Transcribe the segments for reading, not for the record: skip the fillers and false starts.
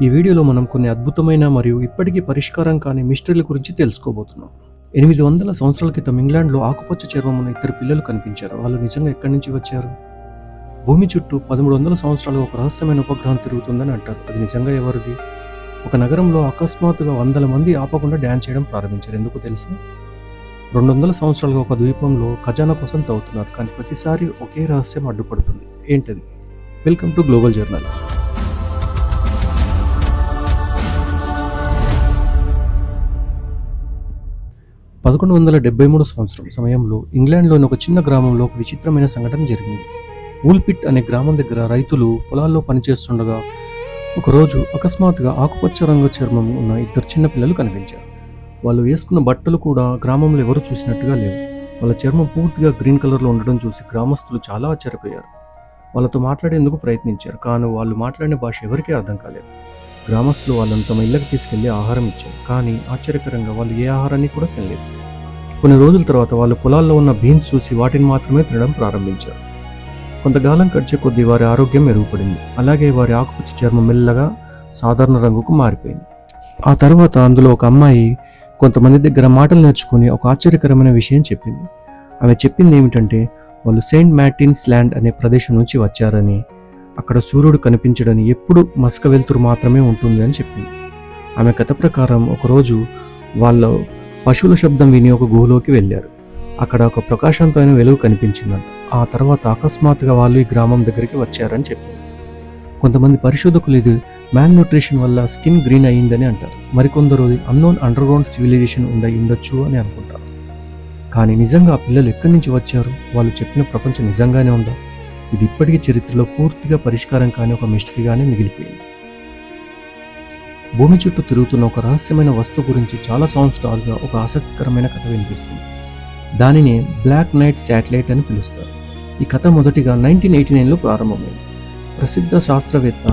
ఈ వీడియోలో మనం కొన్ని అద్భుతమైన మరియు ఇప్పటికీ పరిష్కారం కాని మిస్టరీల గురించి తెలుసుకోబోతున్నాం. 800 సంవత్సరాల క్రితం ఇంగ్లాండ్లో ఆకుపచ్చ చర్మం ఉన్న ఇద్దరు పిల్లలు కనిపించారు. వాళ్ళు నిజంగా ఎక్కడి నుంచి వచ్చారు? భూమి చుట్టూ 1300 సంవత్సరాలుగా ఒక రహస్యమైన ఉపగ్రహం తిరుగుతుందని అంటారు. అది నిజంగా ఎవరిది? ఒక నగరంలో అకస్మాత్తుగా 100 మంది ఆపకుండా డ్యాన్స్ చేయడం ప్రారంభించారు. ఎందుకు తెలుసా? 200 సంవత్సరాలుగా ఒక ద్వీపంలో ఖజానా కోసం తవ్వుతున్నారు, కానీ ప్రతిసారి ఒకే రహస్యం అడ్డుపడుతుంది. ఏంటది? Welcome to global journal. 1173 సంవత్సరం సమయంలో ఇంగ్లాండ్లోని ఒక చిన్న గ్రామంలో ఒక విచిత్రమైన సంఘటన జరిగింది. వూల్పిట్ అనే గ్రామం దగ్గర రైతులు పొలాల్లో పనిచేస్తుండగా ఒకరోజు అకస్మాత్తుగా ఆకుపచ్చ రంగు చర్మం ఉన్న ఇద్దరు చిన్న పిల్లలు కనిపించారు. వాళ్ళు వేసుకున్న బట్టలు కూడా గ్రామంలో ఎవరు చూసినట్టుగా లేవు. వాళ్ళ చర్మం పూర్తిగా గ్రీన్ కలర్లో ఉండడం చూసి గ్రామస్తులు చాలా ఆశ్చర్యపోయారు. వాళ్ళతో మాట్లాడేందుకు ప్రయత్నించారు, కానీ వాళ్ళు మాట్లాడిన భాష ఎవరికీ అర్థం కాలేదు. గ్రామస్తులు వాళ్ళని తమ ఇళ్ళకి తీసుకెళ్లి ఆహారం ఇచ్చారు, కానీ ఆశ్చర్యకరంగా వాళ్ళు ఏ ఆహారాన్ని కూడా తినలేదు. కొన్ని రోజుల తర్వాత వాళ్ళు పొలాల్లో ఉన్న బీన్స్ చూసి వాటిని మాత్రమే తినడం ప్రారంభించారు. కొంతకాలం గడిచే కొద్దీ వారి ఆరోగ్యం మెరుగుపడింది. అలాగే వారి ఆకుపచ్చ చర్మం మెల్లగా సాధారణ రంగుకు మారిపోయింది. ఆ తర్వాత అందులో ఒక అమ్మాయి కొంతమంది దగ్గర మాటలు నేర్చుకుని ఒక ఆశ్చర్యకరమైన విషయం చెప్పింది. ఆమె చెప్పింది ఏమిటంటే, వాళ్ళు సెయింట్ మార్టిన్స్ ల్యాండ్ అనే ప్రదేశం నుంచి వచ్చారని, అక్కడ సూర్యుడు కనిపించడని, ఎప్పుడు మసక వెలుతురు మాత్రమే ఉంటుంది అని చెప్పింది. ఆమె కథ ప్రకారం ఒకరోజు వాళ్ళు పశువుల శబ్దం విని ఒక గుహలోకి వెళ్ళారు. అక్కడ ఒక ప్రకాశవంతమైన వెలుగు కనిపించిందంట. ఆ తర్వాత అకస్మాత్తుగా వాళ్ళు ఈ గ్రామం దగ్గరికి వచ్చారని చెప్పింది. కొంతమంది పరిశోధకులు ఇది మ్యాల్ న్యూట్రిషన్ వల్ల స్కిన్ గ్రీన్ అయ్యిందని అంటారు. మరికొందరు అన్నోన్ అండర్గ్రౌండ్ సివిలైజేషన్ ఉండొచ్చు అని అనుకుంటారు. కానీ నిజంగా ఆ పిల్లలు ఎక్కడి నుంచి వచ్చారు? వాళ్ళు చెప్పిన ప్రపంచం నిజంగానే ఉందా? ఇది ఇప్పటికీ చరిత్రలో పూర్తిగా పరిష్కారం కాని ఒక మిస్టరీగానే మిగిలిపోయింది. భూమి చుట్టూ తిరుగుతున్న ఒక రహస్యమైన వస్తువు గురించి చాలా సంవత్సరాలుగా ఒక ఆసక్తికరమైన కథ వినిపిస్తుంది. దానిని బ్లాక్ నైట్ శాటిలైట్ అని పిలుస్తారు. ఈ కథ మొదటిగా 1989లో ప్రారంభమైంది. ప్రసిద్ధ శాస్త్రవేత్త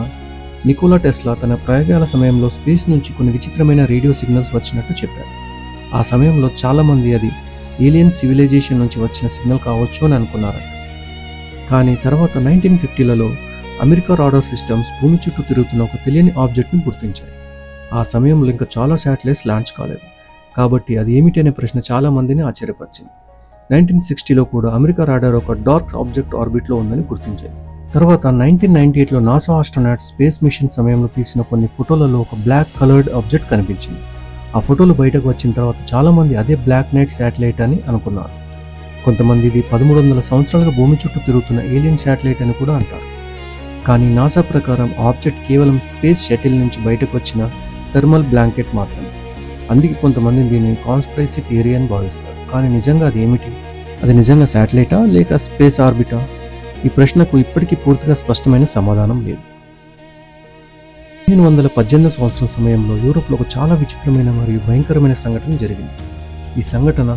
నికోలా టెస్లా తన ప్రయోగాల సమయంలో స్పేస్ నుంచి కొన్ని విచిత్రమైన రేడియో సిగ్నల్స్ వచ్చినట్టు చెప్పారు. ఆ సమయంలో చాలామంది అది ఏలియన్ సివిలైజేషన్ నుంచి వచ్చిన సిగ్నల్ కావచ్చు అని అనుకున్నారు. కానీ తర్వాత 1950లలో అమెరికా రాడార్ సిస్టమ్స్ భూమి చుట్టూ తిరుగుతున్న ఒక తెలియని ఆబ్జెక్ట్ని గుర్తించాయి. ఆ సమయంలో ఇంకా చాలా శాటిలైట్స్ లాంచ్ కాలేదు, కాబట్టి అది ఏమిటి అనే ప్రశ్న చాలా మందిని ఆశ్చర్యపరిచింది. 1960లో కూడా అమెరికా రాడార్ ఒక డార్క్ ఆబ్జెక్ట్ ఆర్బిట్లో ఉందని గుర్తించాయి. తర్వాత 1998లో నాసా ఆస్ట్రోనాట్స్ స్పేస్ మిషన్ సమయంలో తీసిన కొన్ని ఫోటోలలో ఒక బ్లాక్ కలర్డ్ ఆబ్జెక్ట్ కనిపించింది. ఆ ఫోటోలు బయటకు వచ్చిన తర్వాత చాలా మంది అదే బ్లాక్ నైట్ శాటిలైట్ అని అనుకున్నారు. కొంతమంది ఇది 1300 సంవత్సరాలుగా భూమి చుట్టూ తిరుగుతున్న ఏలియన్ శాటిలైట్ అని కూడా అంటారు. కానీ నాసా ప్రకారం ఆబ్జెక్ట్ కేవలం స్పేస్ షటిల్ నుంచి బయటకు వచ్చిన థర్మల్ బ్లాంకెట్ మాత్రమే. అందుకే కొంతమంది దీన్ని కాన్స్పిరసీ థియరీ అని భావిస్తారు. కానీ నిజంగా అది ఏమిటి? అది నిజంగా శాటిలైటా లేక స్పేస్ ఆర్బిటా? ఈ ప్రశ్నకు ఇప్పటికీ పూర్తిగా స్పష్టమైన సమాధానం లేదు. 1918 సంవత్సరం సమయంలో యూరోప్లో ఒక చాలా విచిత్రమైన మరియు భయంకరమైన సంఘటన జరిగింది. ఈ సంఘటన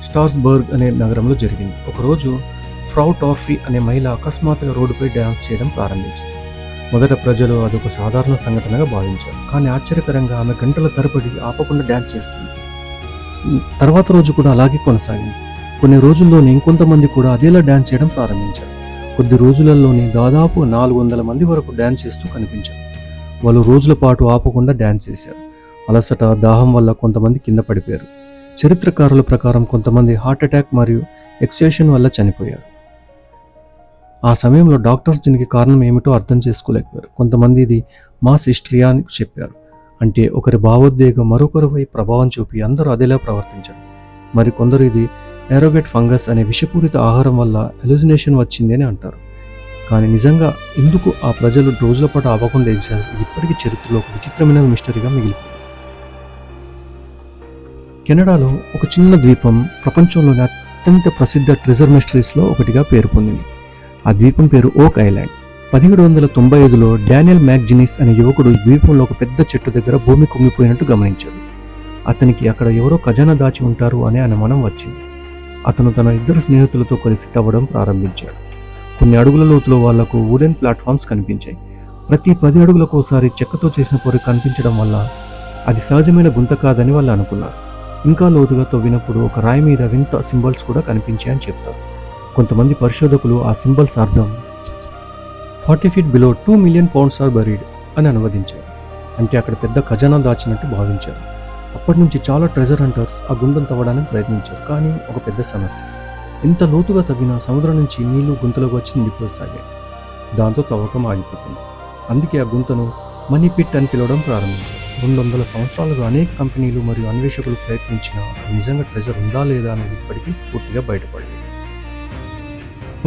స్ట్రాస్బర్గ్ అనే నగరంలో జరిగింది. ఒకరోజు ఫ్రౌ టార్ఫీ అనే మహిళ అకస్మాత్తుగా రోడ్డుపై డ్యాన్స్ చేయడం ప్రారంభించింది. మొదట ప్రజలు అదొక సాధారణ సంఘటనగా భావించారు, కానీ ఆశ్చర్యకరంగా ఆమె గంటల తరబడి ఆపకుండా డ్యాన్స్ చేస్తుంది. తర్వాత రోజు కూడా అలాగే కొనసాగింది. కొన్ని రోజుల్లోనే ఇంకొంతమంది కూడా అదేలా డ్యాన్స్ చేయడం ప్రారంభించారు. కొద్ది రోజులలోనే దాదాపు 400 మంది వరకు డ్యాన్స్ చేస్తూ కనిపించారు. వాళ్ళు రోజుల పాటు ఆపకుండా డ్యాన్స్ చేశారు. అలసట, దాహం వల్ల కొంతమంది కింద పడిపోయారు. చరిత్రకారుల ప్రకారం కొంతమంది హార్ట్ అటాక్ మరియు ఎక్సేషన్ వల్ల చనిపోయారు. ఆ సమయంలో డాక్టర్స్ దీనికి కారణం ఏమిటో అర్థం చేసుకోలేకపోయారు. కొంతమంది ఇది మాస్ హిస్టరియా అని చెప్పారు, అంటే ఒకరి భావోద్వేగం మరొకరిపై ప్రభావం చూపి అందరూ అదేలా ప్రవర్తించడం. మరి కొందరు ఇది ఏరోగెట్ ఫంగస్ అనే విషపూరిత ఆహారం వల్ల ఎలుజినేషన్ వచ్చింది అని అంటారు. కానీ నిజంగా ఎందుకు ఆ ప్రజలు రోజుల పాటు ఆపకుండా చేశారు? ఇది ఇప్పటికీ చరిత్రలో ఒక విచిత్రమైన మిస్టరీగా మిగిలిపోయింది. కెనడాలో ఒక చిన్న ద్వీపం ప్రపంచంలోని అత్యంత ప్రసిద్ధ ట్రెజర్ మిస్టరీస్లో ఒకటిగా పేరు పొందింది. ఆ ద్వీపం పేరు ఓక్ ఐలాండ్. 1795లో డానియల్ మ్యాక్జినిస్ అనే యువకుడు ఈ ద్వీపంలో ఒక పెద్ద చెట్టు దగ్గర భూమి కుంగిపోయినట్టు గమనించాడు. అతనికి అక్కడ ఎవరో ఖజానా దాచి ఉంటారు అనే అనుమానం వచ్చింది. అతను తన ఇద్దరు స్నేహితులతో కలిసి తవ్వడం ప్రారంభించాడు. కొన్ని అడుగుల లోతులో వాళ్లకు వుడెన్ ప్లాట్ఫామ్స్ కనిపించాయి. ప్రతి 10 అడుగులకోసారి చెక్కతో చేసిన పొర కనిపించడం వల్ల అది సహజమైన గుంత కాదని వాళ్ళు అనుకున్నారు. ఇంకా లోతుగా తవ్వినప్పుడు ఒక రాయి మీద వింత సింబల్స్ కూడా కనిపించాయని చెప్తారు. కొంతమంది పరిశోధకులు ఆ సింబల్స్ అర్థం 40 feet below 2 million pounds are buried అని అనువదించారు. అంటే అక్కడ పెద్ద ఖజానా దాచినట్టు భావించారు. అప్పటి నుంచి చాలా ట్రెజర్ హంటర్స్ ఆ గుంటను తవ్వడానికి ప్రయత్నించారు. కానీ ఒక పెద్ద సమస్య, ఎంత లోతుగా తవ్వినా సముద్రం నుంచి నీళ్లు గుంతలోకి వచ్చి నిండిపోసాగాయి. దాంతో తవ్వకం ఆగిపోతుంది. అందుకే ఆ గుంతను మనీ పిట్ అని పిలవడం ప్రారంభించారు. 200 సంవత్సరాలుగా అనేక కంపెనీలు మరియు అన్వేషకులు ప్రయత్నించినా నిజంగా ట్రెజర్ ఉందా లేదా అనేది ఇప్పటికీ పూర్తిగా బయటపడలేదు.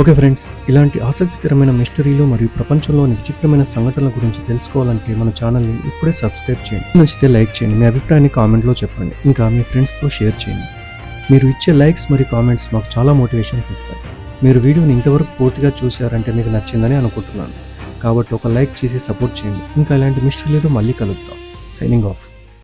ఓకే ఫ్రెండ్స్, ఇలాంటి ఆసక్తికరమైన మిస్టరీలు మరియు ప్రపంచంలోని విచిత్రమైన సంఘటనల గురించి తెలుసుకోవాలంటే మన ఛానల్ని ఇప్పుడే సబ్స్క్రైబ్ చేయండి. నచ్చితే లైక్ చేయండి, మీ అభిప్రాయాన్ని కామెంట్లో చెప్పండి, ఇంకా మీ ఫ్రెండ్స్తో షేర్ చేయండి. మీరు ఇచ్చే లైక్స్ మరియు కామెంట్స్ మాకు చాలా మోటివేషన్స్ ఇస్తాయి. మీరు వీడియోని ఇంతవరకు పూర్తిగా చూశారంటే మీకు నచ్చిందని అనుకుంటున్నాను. కాబట్టి ఒక లైక్ చేసి సపోర్ట్ చేయండి. ఇంకా ఇలాంటి మిస్టరీలతో మళ్ళీ కలుద్దాం. Signing off.